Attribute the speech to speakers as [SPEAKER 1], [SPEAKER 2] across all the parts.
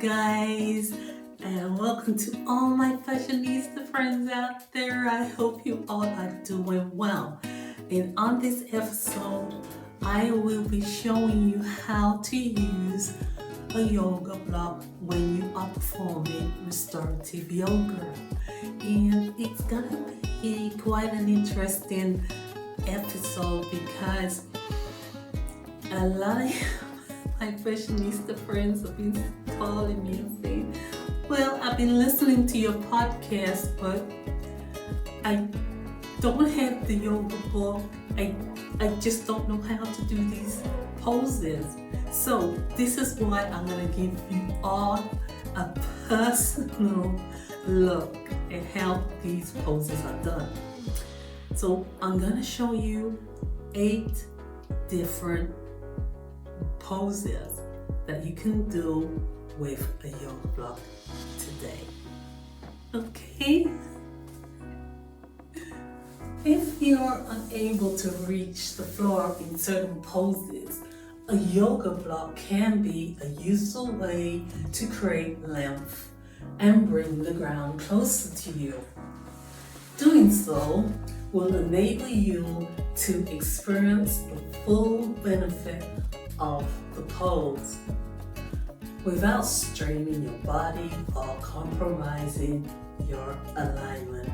[SPEAKER 1] guys, and welcome to all my fashionista friends out there. I hope you all are doing well. And on this episode, I will be showing you how to use a yoga block when you are performing restorative yoga. And it's gonna be quite an interesting episode because a lot of my fashionista friends have been calling me and saying, well, I've been listening to your podcast, but I don't have the yoga book. I just don't know how to do these poses. So this is why I'm going to give you all a personal look at how these poses are done. So I'm going to show you 8 different poses that you can do with a yoga block today. Okay? If you're unable to reach the floor in certain poses, a yoga block can be a useful way to create length and bring the ground closer to you. Doing so will enable you to experience the full benefit of the pose without straining your body or compromising your alignment.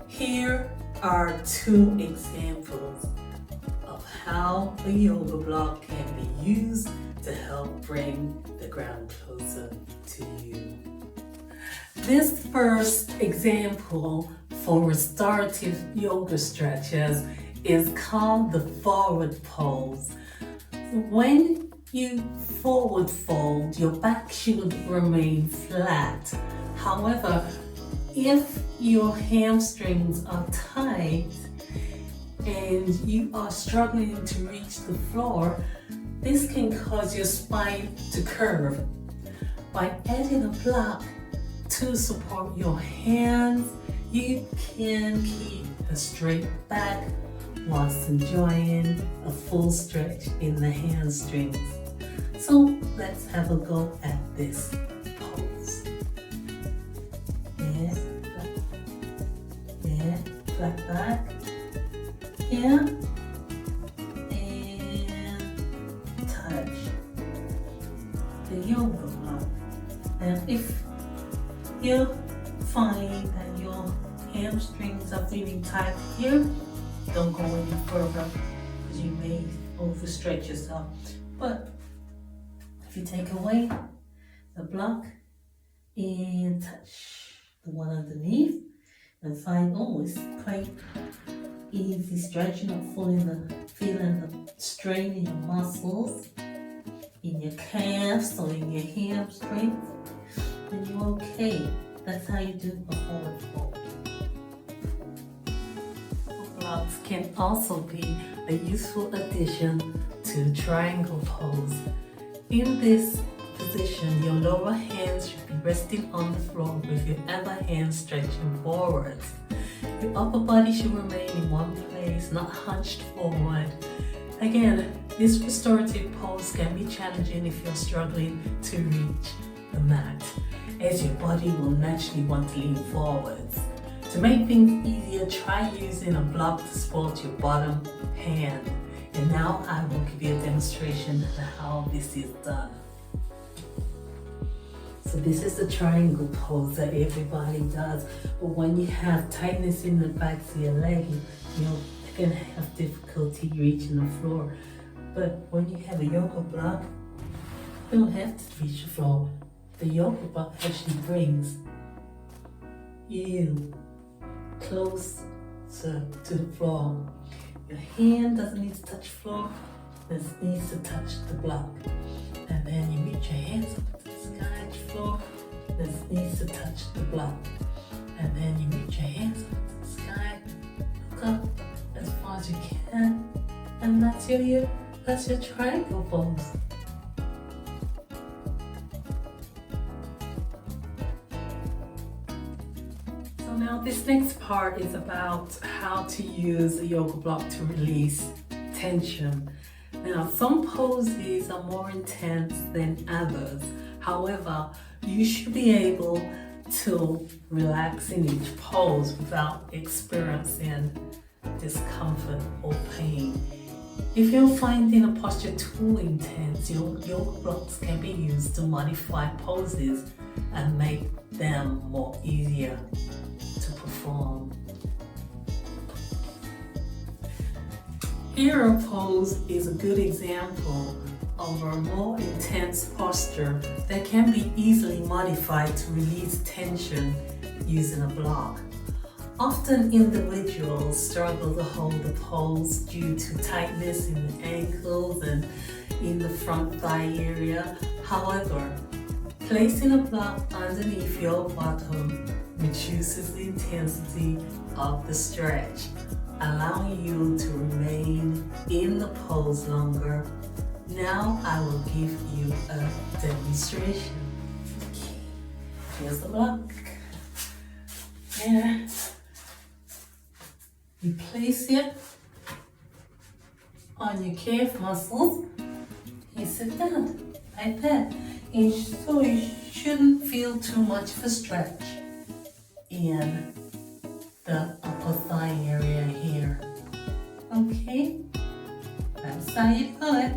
[SPEAKER 1] Here are 2 examples of how a yoga block can be used to help bring the ground closer to you. This first example for restorative yoga stretches is called the forward pose. When you forward fold, your back should remain flat. However, if your hamstrings are tight and you are struggling to reach the floor, this can cause your spine to curve. By adding a block to support your hands, you can keep a straight back whilst enjoying a full stretch in the hamstrings. So let's have a go at this pose. Flat back. And touch the yoga block. And if you find that your hamstrings are feeling tight here, don't go any further because you may overstretch yourself. But if you take away the block and touch the one underneath and find, it's quite easy stretching, not feeling the strain in your muscles, in your calves or in your hamstrings, then you're okay. That's how you do a forward fold. Blocks can also be a useful addition to triangle pose. In this position, your lower hands should be resting on the floor with your other hand stretching forwards. Your upper body should remain in one place, not hunched forward. Again, this restorative pose can be challenging if you're struggling to reach the mat, as your body will naturally want to lean forwards. To make things easier, try using a block to support your bottom hand. And now I will give you a demonstration of how this is done. So this is the triangle pose that everybody does, but when you have tightness in the back of your leg, you're gonna have difficulty reaching the floor. But when you have a yoga block, you don't have to reach the floor. The yoga block actually brings you closer to the floor. Your hand doesn't need to touch the floor, it needs to touch the block. And then you reach your hands up to the sky, the floor, this needs to touch the block. And then you reach your hands up to the sky, look up as far as you can, and that's your triangle pose. So now this next part is about how to use a yoga block to release tension. Now, some poses are more intense than others. However, you should be able to relax in each pose without experiencing discomfort or pain. If you're finding a posture too intense, your yoga blocks can be used to modify poses and make them more easier to perform. Hero pose is a good example of a more intense posture that can be easily modified to release tension using a block. Often individuals struggle to hold the pose due to tightness in the ankles and in the front thigh area. However, placing a block underneath your bottom reduces the intensity of the stretch, allowing you to remain in the pose longer. Now I will give you a demonstration. Okay. Here's the block. And you place it on your calf muscles. You sit down like that. And so you shouldn't feel too much of a stretch in the upper thigh area here. Okay? That's how you do it.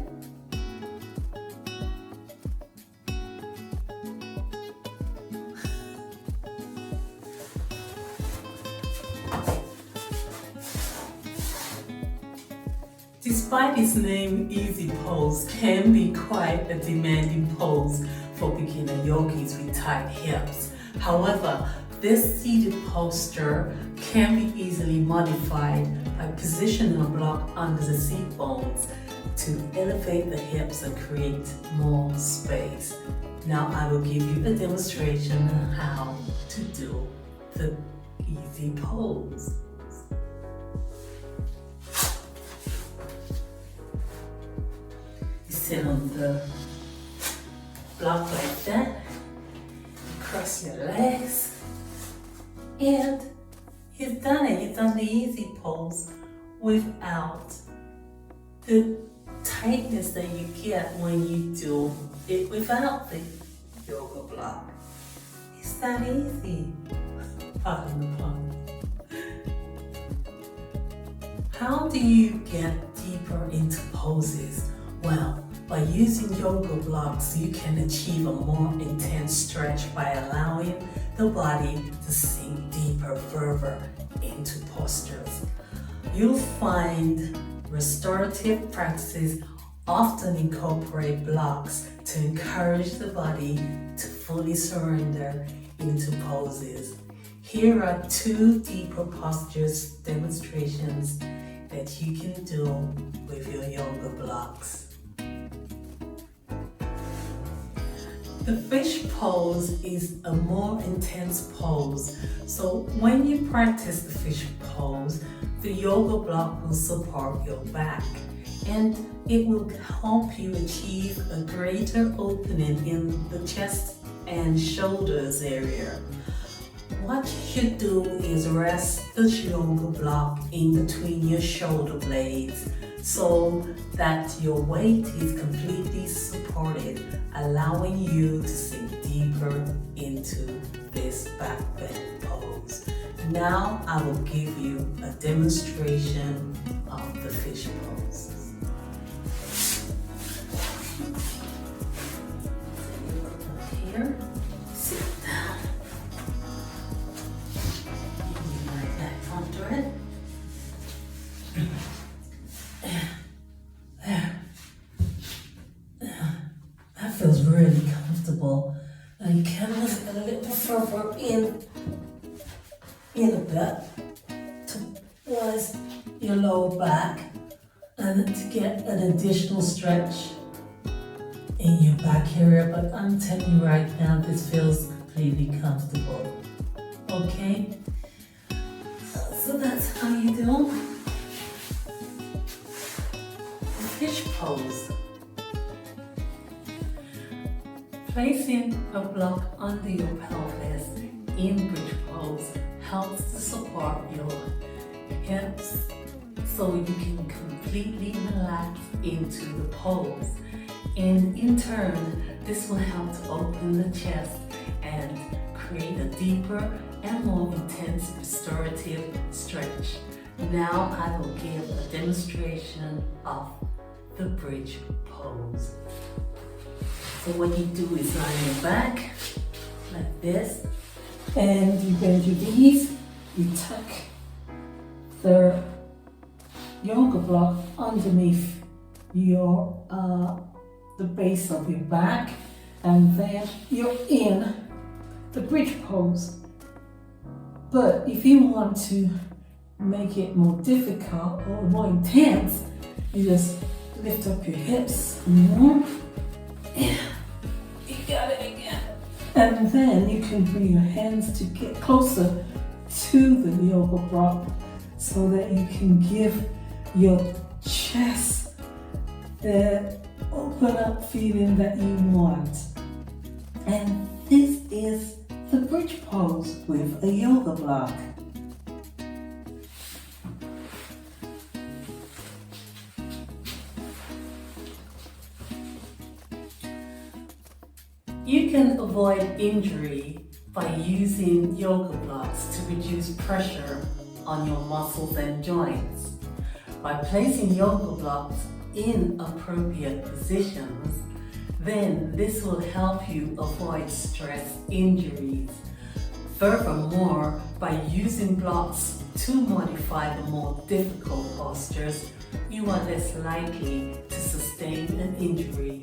[SPEAKER 1] Despite its name, easy pose can be quite a demanding pose for beginner yogis with tight hips. However, this seated posture can be easily modified by positioning a block under the seat bones to elevate the hips and create more space. Now I will give you a demonstration on how to do the easy pose. Sit on the block like that, cross your legs, and you've done it. You've done the easy pose without the tightness that you get when you do it without the yoga block. It's that easy. Pardon the pun. How do you get deeper into poses? Well, by using yoga blocks, you can achieve a more intense stretch by allowing the body to sink deeper, further into postures. You'll find restorative practices often incorporate blocks to encourage the body to fully surrender into poses. Here are 2 deeper postures demonstrations that you can do with your yoga blocks. The fish pose is a more intense pose. So when you practice the fish pose, the yoga block will support your back and it will help you achieve a greater opening in the chest and shoulders area. What you should do is rest the yoga block in between your shoulder blades so that your weight is completely supported, allowing you to sink deeper into this back bend pose. Now I will give you a demonstration of the fish pose. Here, sit down. You lie back onto it. That feels really comfortable. Now you can lift it a little further in a bit towards your lower back and to get an additional stretch in your back area. But I'm telling you right now, this feels completely comfortable. Okay? So that's how you do the fish pose. Placing a block under your pelvis in bridge pose helps to support your hips so you can completely relax into the pose. And in turn, this will help to open the chest and create a deeper and more intense restorative stretch. Now I will give a demonstration of the bridge pose. So what you do is lie on your back like this, and you bend your knees, you tuck the yoga block underneath your the base of your back, and then you're in the bridge pose. But if you want to make it more difficult or more intense, you just lift up your hips more. Yeah, you got it again. And then you can bring your hands to get closer to the yoga block so that you can give your chest the open up feeling that you want. And this is the bridge pose with a yoga block. You can avoid injury by using yoga blocks to reduce pressure on your muscles and joints. By placing yoga blocks in appropriate positions, then this will help you avoid stress injuries. Furthermore, by using blocks to modify the more difficult postures, you are less likely to sustain an injury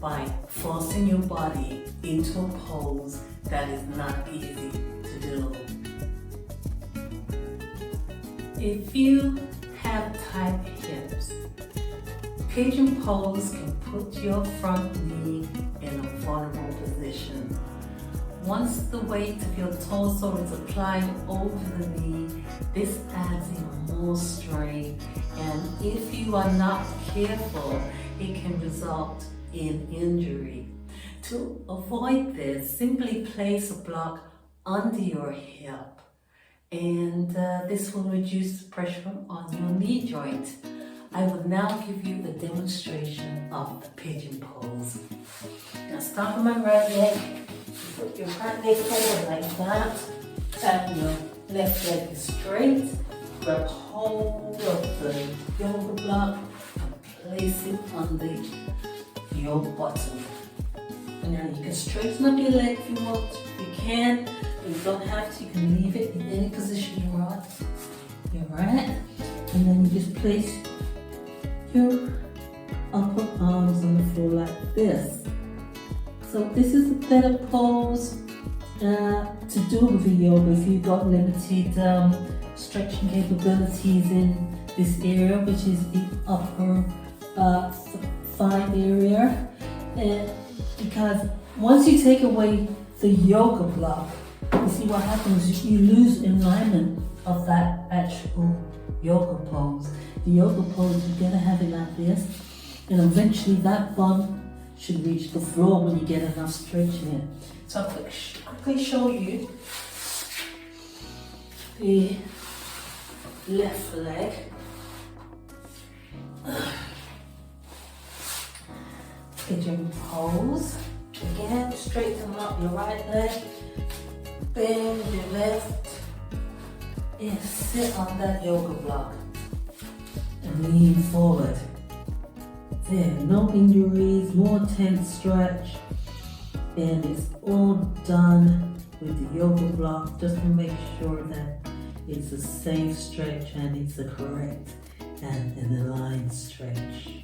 [SPEAKER 1] by forcing your body into a pose that is not easy to do. If you have tight hips, pigeon pose can put your front knee in a vulnerable position. Once the weight of your torso is applied over the knee, this adds even more strain, and if you are not careful, it can result in injury. To avoid this, simply place a block under your hip, and this will reduce the pressure on your knee joint. I will now give you a demonstration of the pigeon pose. Now start with my right leg, put your front leg forward like that, and your left leg is straight. Grab hold of the yoga block and place it under your bottom. And now you can straighten up your leg if you want. If you can, you don't have to. You can leave it in any position you're at. You're at. And then you just place your upper arms on the floor like this. So this is a better pose to do with the yoga if you've got limited stretching capabilities in this area, which is the upper thigh area. Because once you take away the yoga block, you see what happens, you lose alignment of that actual yoga pose. The yoga pose, you're gonna have it like this, and eventually that bum should reach the floor when you get enough stretch in it. So I'll quickly show you the left leg. Pigeon pose. Again, straighten up your right leg, bend your left, and sit on that yoga block and lean forward. There, no injuries, more tense stretch, and it's all done with the yoga block just to make sure that it's a safe stretch and it's a correct and an aligned stretch.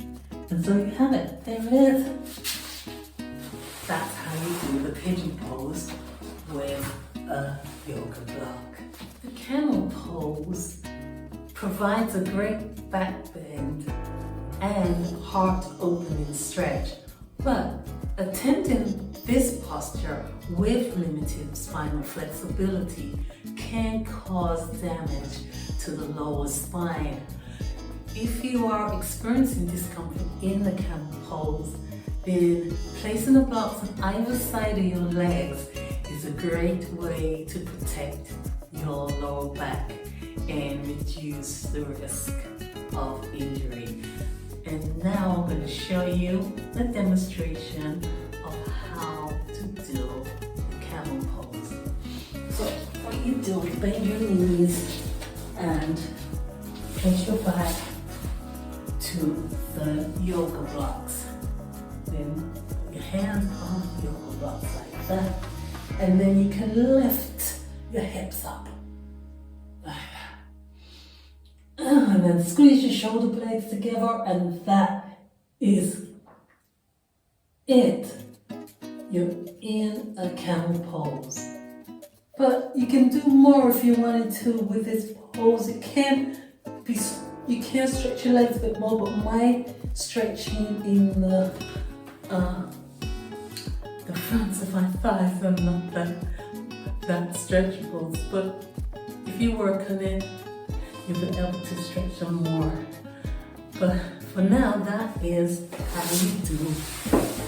[SPEAKER 1] And so you have it, there it is. That's how you do the pigeon pose with a yoga block. The camel pose provides a great back bend and heart opening stretch, but attempting this posture with limited spinal flexibility can cause damage to the lower spine. If you are experiencing discomfort in the camel pose, then placing the blocks on either side of your legs is a great way to protect your lower back and reduce the risk of injury. And now I'm going to show you a demonstration of how to do the camel pose. So what you do is bend your knees and place your back to the yoga blocks. Then your hands on the yoga blocks like that. And then you can lift your hips up. Like that. And then squeeze your shoulder blades together, and that is it. You're in a camel pose. But you can do more if you wanted to with this pose. You can stretch your legs a bit more, but my stretching in the fronts of my thighs are not that stretchable. But if you work on it, you'll be able to stretch them more. But for now, that is how you do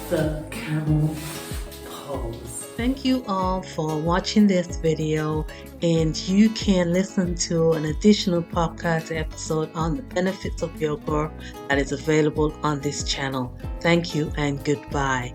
[SPEAKER 1] the camel pose. Thank you all for watching this video, and you can listen to an additional podcast episode on the benefits of yoga that is available on this channel. Thank you and goodbye.